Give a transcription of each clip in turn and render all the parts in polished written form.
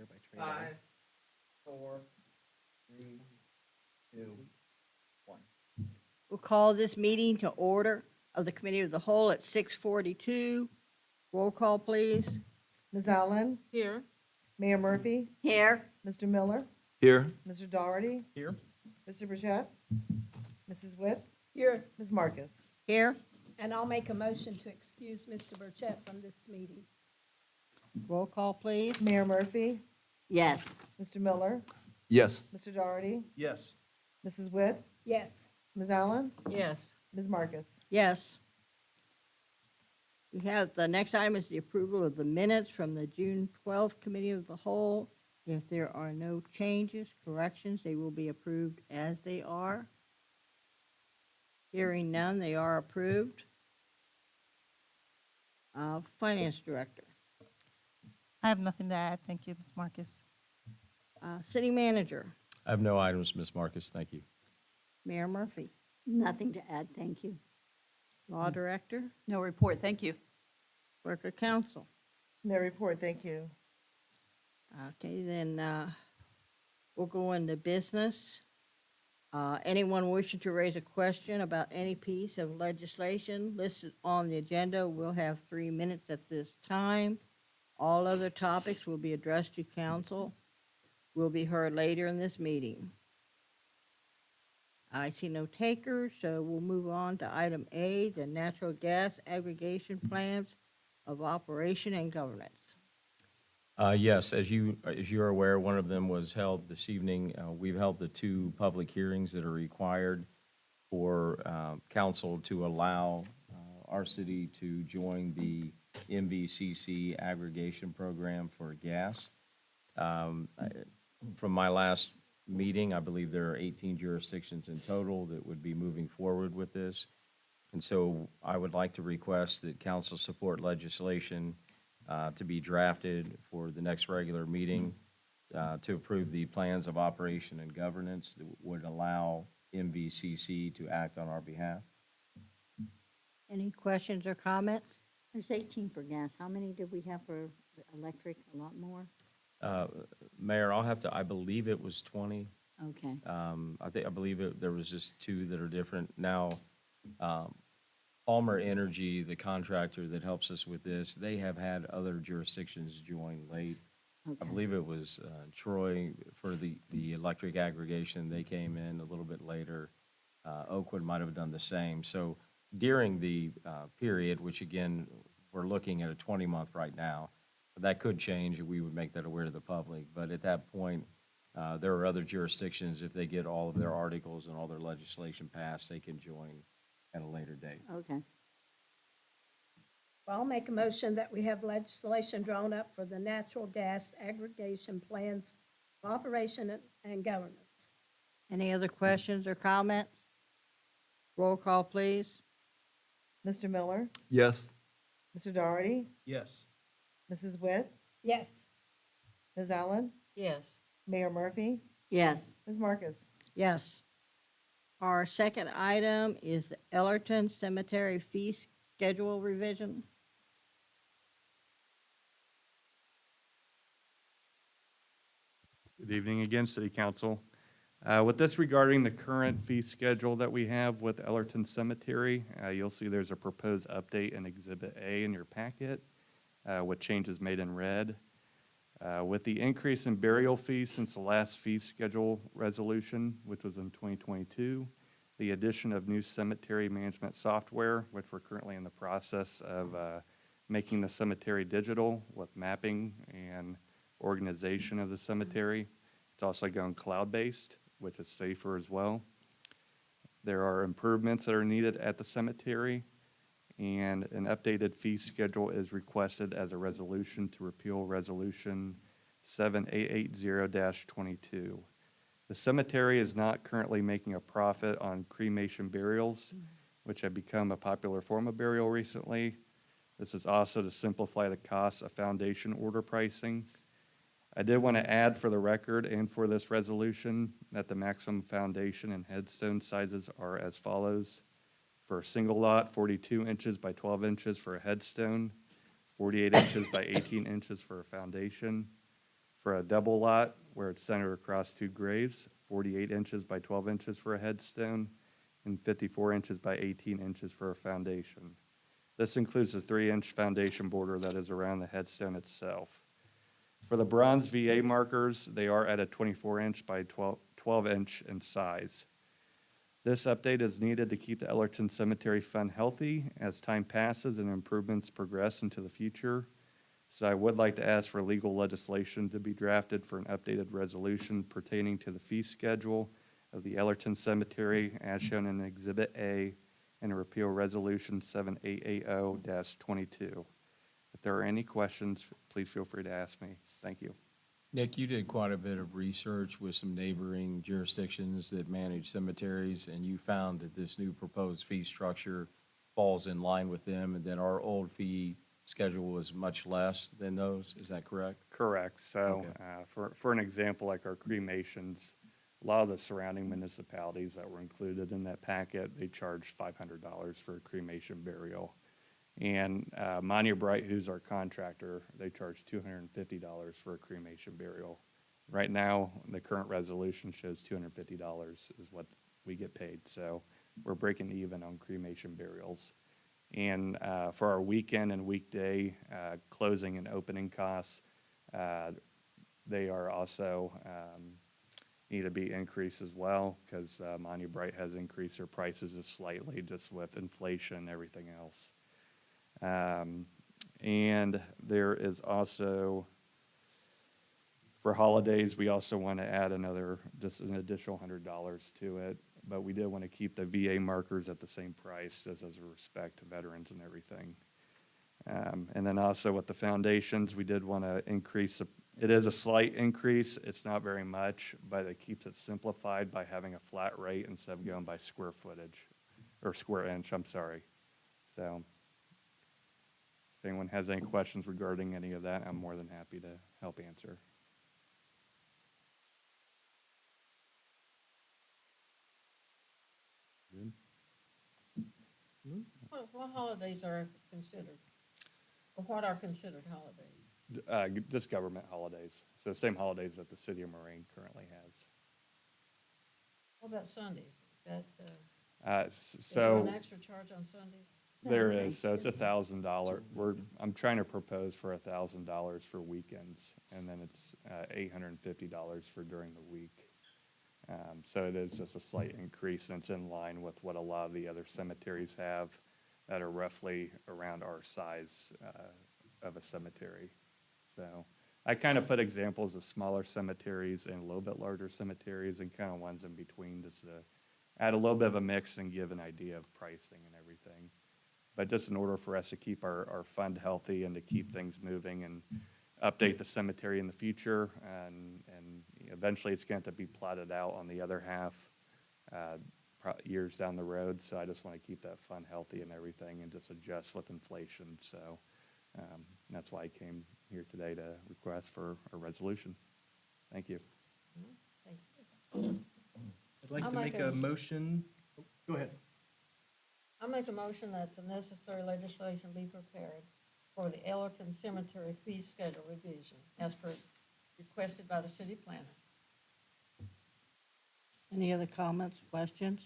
Mayor, by Trey. 5, 4, 3, 2, 1. We'll call this meeting to order of the Committee of the Whole at 6:42. Roll call, please. Ms. Allen, Here. Mayor Murphy, Here. Mr. Miller, Here. Mr. Dougherty, Here. Mr. Burchett, Mrs. Witt, Here, Ms. Marcus. Here. and I'll make a motion to excuse Mr. Burchett from this meeting. Roll call, please. Mayor Murphy, Yes. Mr. Miller, Yes. Mr. Dougherty, Yes. Mrs. Witt, Yes, Ms. Allen, Yes. Ms. Marcus. Yes. We have, the next item is the approval of the minutes from the June 12th Committee of the Whole. If there are no changes, corrections, they will be approved as they are. Hearing none, they are approved. Finance Director, I have nothing to add. Thank you, Ms. Marcus. City Manager, I have no items, Ms. Marcus, thank you. Mayor Murphy, Nothing to add, thank you. Law Director, No report, thank you. Clerk of Council. No report, thank you. Okay, then we'll go into business. Anyone wishing to raise a question about any piece of legislation listed on the agenda will have 3 minutes at this time. All other topics will be addressed to council, will be heard later in this meeting. I see no takers, so we'll move on to item A, the natural gas aggregation plans of operation and governance. Yes, as you're aware, one of them was held this evening. We've held the 2 public hearings that are required for council to allow our city to join the MVCC aggregation program for gas. From my last meeting, I believe there are 18 jurisdictions in total that would be moving forward with this. And so I would like to request that council support legislation to be drafted for the next regular meeting to approve the plans of operation and governance that would allow MVCC to act on our behalf. Any questions or comments? There's 18 for gas. How many did we have for electric? A lot more? Mayor, I believe it was 20. Okay. I believe there was just 2 that are different. Now, Palmer Energy, the contractor that helps us with this, they have had other jurisdictions join late. I Okay. believe it was Troy for the electric aggregation. They came in a little bit later. Oakwood might have done the same. So during the period, which again, we're looking at a 20-month right now, that could change, and we would make that aware to the public. But at that point, there are other jurisdictions, if they get all of their articles and all their legislation passed, they can join at a later date. Okay. Well, I'll make a motion that we have legislation drawn up for the natural gas aggregation plans of operation and governance. Any other questions or comments? Roll call, please. Mr. Miller, Yes. Mr. Dougherty, Yes. Mrs. Witt, Yes, Ms. Allen, Yes. Mayor Murphy, Yes. Ms. Marcus. Yes. Our second item is the Ellerton Cemetery fee schedule revision. Good evening again, City Council. With this regarding the current fee schedule that we have with Ellerton Cemetery, you'll see there's a proposed update in Exhibit A in your packet, with changes made in red. With the increase in burial fees since the last fee schedule resolution, which was in 2022, the addition of new cemetery management software, which we're currently in the process of making the cemetery digital with mapping and organization of the cemetery. It's also going cloud-based, which is safer as well. There are improvements that are needed at the cemetery, and an updated fee schedule is requested as a resolution to repeal Resolution 7880-22. The cemetery is not currently making a profit on cremation burials, which have become a popular form of burial recently. This is also to simplify the cost of foundation order pricing. I did want to add for the record and for this resolution that the maximum foundation and headstone sizes are as follows. For a single lot, 42 inches by 12 inches for a headstone, 48 inches by 18 inches for a foundation. For a double lot where it's centered across two graves, 48 inches by 12 inches for a headstone and 54 inches by 18 inches for a foundation. This includes the 3-inch foundation border that is around the headstone itself. For the bronze VA markers, they are at a 24-inch by 12-inch in size. This update is needed to keep the Ellerton Cemetery Fund healthy as time passes and improvements progress into the future. So I would like to ask for legal legislation to be drafted for an updated resolution pertaining to the fee schedule of the Ellerton Cemetery as shown in Exhibit A and repeal Resolution 7880-22. If there are any questions, please feel free to ask me. Thank you. Nick, you did quite a bit of research with some neighboring jurisdictions that manage cemeteries, and you found that this new proposed fee structure falls in line with them, and that our old fee schedule was much less than those. Is that correct? Correct. So Okay. for an example, like our cremations, a lot of the surrounding municipalities that were included in that packet, they charge $500 for a cremation burial. And Monia Bright, who's our contractor, they charge $250 for a cremation burial. Right now, the current resolution shows $250 is what we get paid. So we're breaking even on cremation burials. And for our weekend and weekday closing and opening costs, they are also need to be increased as well because Monia Bright has increased their prices just slightly just with inflation and everything else. And there is also, for holidays, we also want to add just an additional $100 to it. But we did want to keep the VA markers at the same price as a respect to veterans and everything. And then also with the foundations, we did want to increase, it is a slight increase. It's not very much, but it keeps it simplified by having a flat rate instead of going by square footage, or square inch, I'm sorry. So if anyone has any questions regarding any of that, I'm more than happy to help answer. Good. What holidays are considered? Or what are considered holidays? Just government holidays. So same holidays that the city of Moraine currently has. What about Sundays? That, S- is there So an extra charge on Sundays? there is, so it's $1,000. I'm trying to propose for $1,000 for weekends, and then it's $850 for during the week. So it is just a slight increase, and it's in line with what a lot of the other cemeteries have that are roughly around our size of a cemetery. So I kind of put examples of smaller cemeteries and a little bit larger cemeteries and kind of ones in between just to add a little bit of a mix and give an idea of pricing and everything. But just in order for us to keep our fund healthy and to keep things moving and update the cemetery in the future, and eventually it's going to be plotted out on the other half years down the road. So I just want to keep that fund healthy and everything and just adjust with inflation. So that's why I came here today to request for a resolution. Thank you. Thank you. I'd like I'll to make make a- a motion. Oh, go ahead. I make a motion that the necessary legislation be prepared for the Ellerton Cemetery fee schedule revision as per requested by the city planner. Any other comments, questions?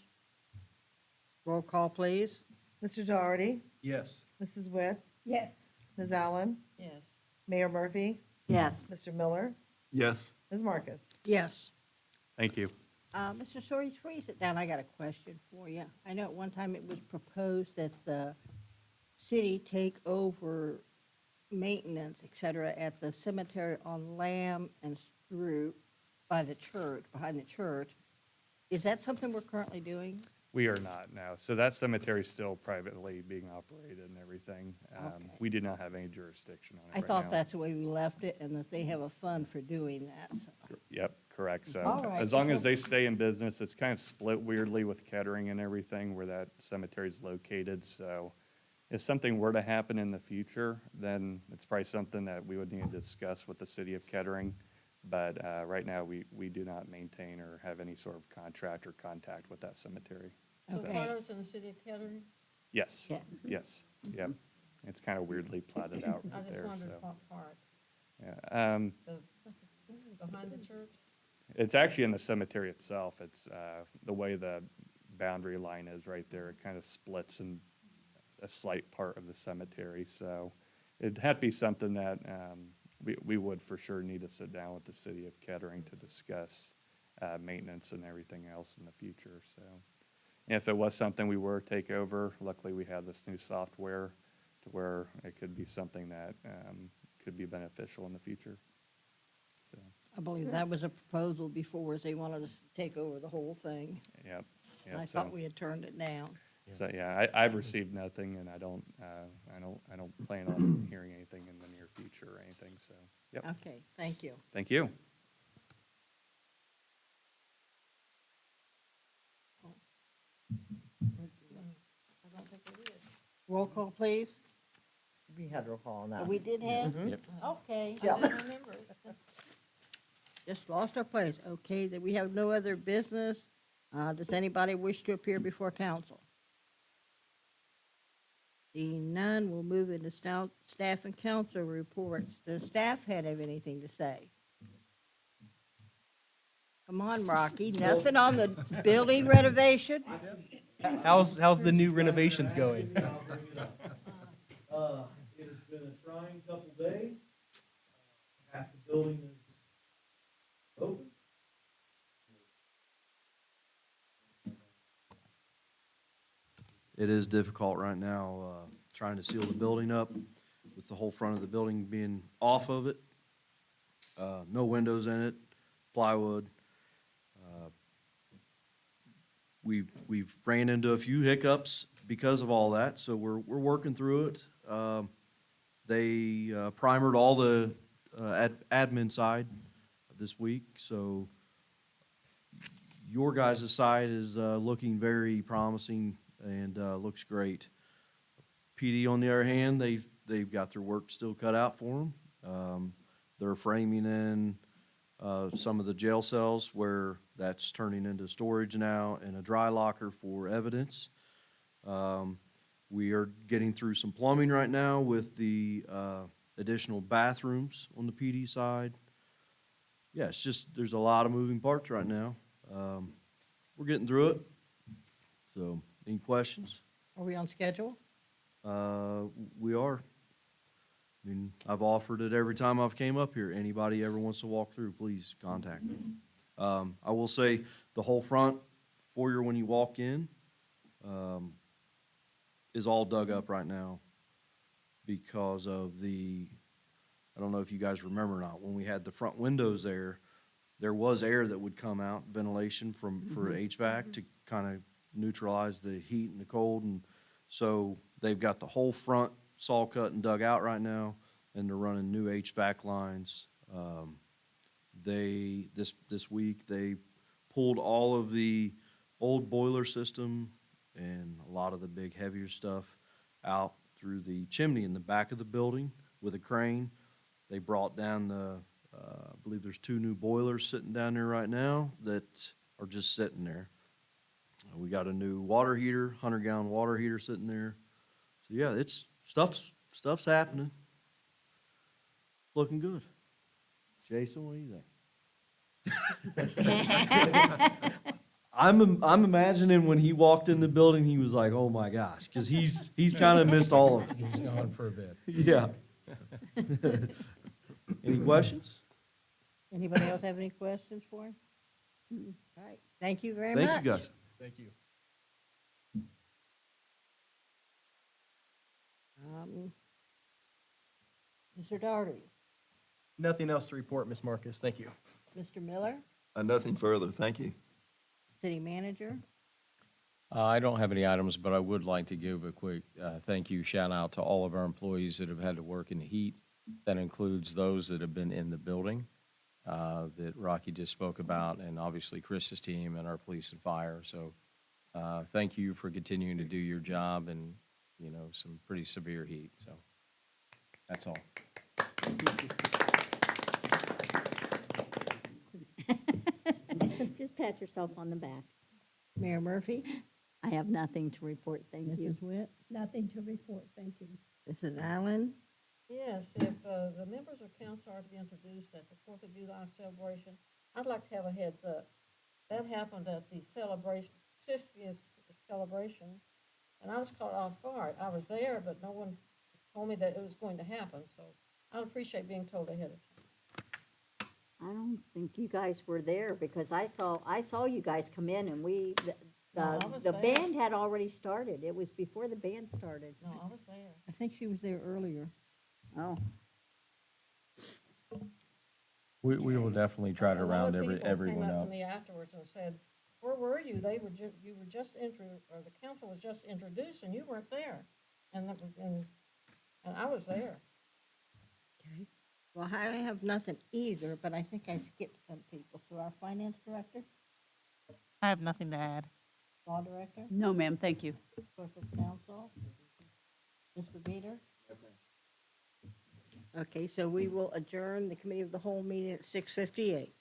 Roll call, please. Mr. Doherty, Yes. Mrs. Witt, Yes. Ms. Allen, Yes. Mayor Murphy, Yes. Mr. Miller, Yes. Ms. Marcus. Yes. Thank you. Mr. Sawyer, before you sit down, I got a question for you. I know at one time it was proposed that the city take over maintenance, et cetera, at the cemetery on Lamb and Stroop by the church, behind the church. Is that something we're currently doing? We are not now. So that cemetery is still privately being operated and everything. Okay. We do not have any jurisdiction on it I right thought now. that's the way we left it and that they have a fund for doing that, so. Yep, correct. So All right. as long as they stay in business, it's kind of split weirdly with Kettering and everything where that cemetery is located. So if something were to happen in the future, then it's probably something that we would need to discuss with the city of Kettering. But right now, we do not maintain or have any sort of contract or contact with that cemetery. So Okay. part of it's in the city of Kettering? Yes, Yes. yes, yep. It's kind of weirdly plotted out I right just there, wondered so. what part. Yeah. The, what's the behind the church? It's actually in the cemetery itself. It's the way the boundary line is right there. It kind of splits in a slight part of the cemetery. So it'd have to be something that we would for sure need to sit down with the city of Kettering to discuss maintenance and everything else in the future. So if it was something we were to take over, luckily we have this new software to where it could be something that could be beneficial in the future. So, I believe that was a proposal before, is they wanted us to take over the whole thing. yep. And I Yep, thought so- we had turned it down. So, yeah, I've received nothing, and I don't plan on hearing anything in the near future or anything, so, yep, Okay, thank you. thank you. I don't think we did. Roll call, please. We had roll call on that. We did have? Yep. Okay. I didn't remember it. Just lost our place. Okay, that we have no other business. Does anybody wish to appear before council? Seeing none, we'll move into staff and council reports. Does staff head have anything to say? Come on, Rocky, nothing on the building renovation? How's the new renovations going? It has been a trying couple days. Half the building is open. It is difficult right now, trying to seal the building up with the whole front of the building being off of it. No windows in it, plywood. We've ran into a few hiccups because of all that, so we're working through it. They primered all the admin side this week, so your guys' side is looking very promising and looks great. PD, on the other hand, they've got their work still cut out for them. They're framing in some of the jail cells where that's turning into storage now and a dry locker for evidence. We are getting through some plumbing right now with the additional bathrooms on the PD side. Yeah, it's just, there's a lot of moving parts right now. We're getting through it. So, any questions? Are we on schedule? We are. I mean, I've offered it every time I've came up here. Anybody ever wants to walk through, please contact me. I will say, the whole front foyer when you walk in, is all dug up right now because of I don't know if you guys remember or not, when we had the front windows there was air that would come out, ventilation for HVAC to kind of neutralize the heat and the cold. And so they've got the whole front saw cut and dug out right now, and they're running new HVAC lines. This week, they pulled all of the old boiler system and a lot of the big heavier stuff out through the chimney in the back of the building with a crane. They brought down I believe there's 2 new boilers sitting down there right now that are just sitting there. We got a new water heater, 100-gallon water heater sitting there. So yeah, stuff's happening. Looking good. Jason, what do you think? I'm imagining when he walked in the building, he was like, "Oh my gosh," because he's kind of missed all of it. He's gone for a bit. Yeah. Any questions? Anybody else have any questions for him? All right, thank you very much. Thank you, guys. Thank you. Mr. Daugherty, Nothing else to report, Ms. Marcus. Thank you. Mr. Miller, Nothing further, thank you. city manager. I don't have any items, but I would like to give a quick thank you, shout out to all of our employees that have had to work in the heat. That includes those that have been in the building that Rocky just spoke about, and obviously Chris's team and our police and fire. So thank you for continuing to do your job in, some pretty severe heat. So that's all. Just pat yourself on the back. Mayor Murphy, I have nothing to report, thank you. Mrs. Witt, Nothing to report, thank you. Mrs. Allen, Yes, if the members of council are to be introduced at the Fourth of July celebration, I'd like to have a heads up. That happened at the celebration, 60th celebration, and I was caught off guard. I was there, but no one told me that it was going to happen, so I'd appreciate being told ahead of time. I don't think you guys were there because I saw you guys come in and No, I was the there. band had already started. It was before the band started. No, I was there. I think she was there earlier. Oh, We will definitely try to A lot of round people everyone Came up up. to me afterwards and said, where were you? You were just or the council was just introduced and you weren't there. And I was there. Okay. Well, I have nothing either, but I think I skipped some people. So our finance director, I have nothing to add. law director, No, ma'am, thank you. clerk of council, Mr. Beater. Okay, so we will adjourn the committee of the whole meeting at 6:58.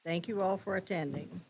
Thank you all for attending.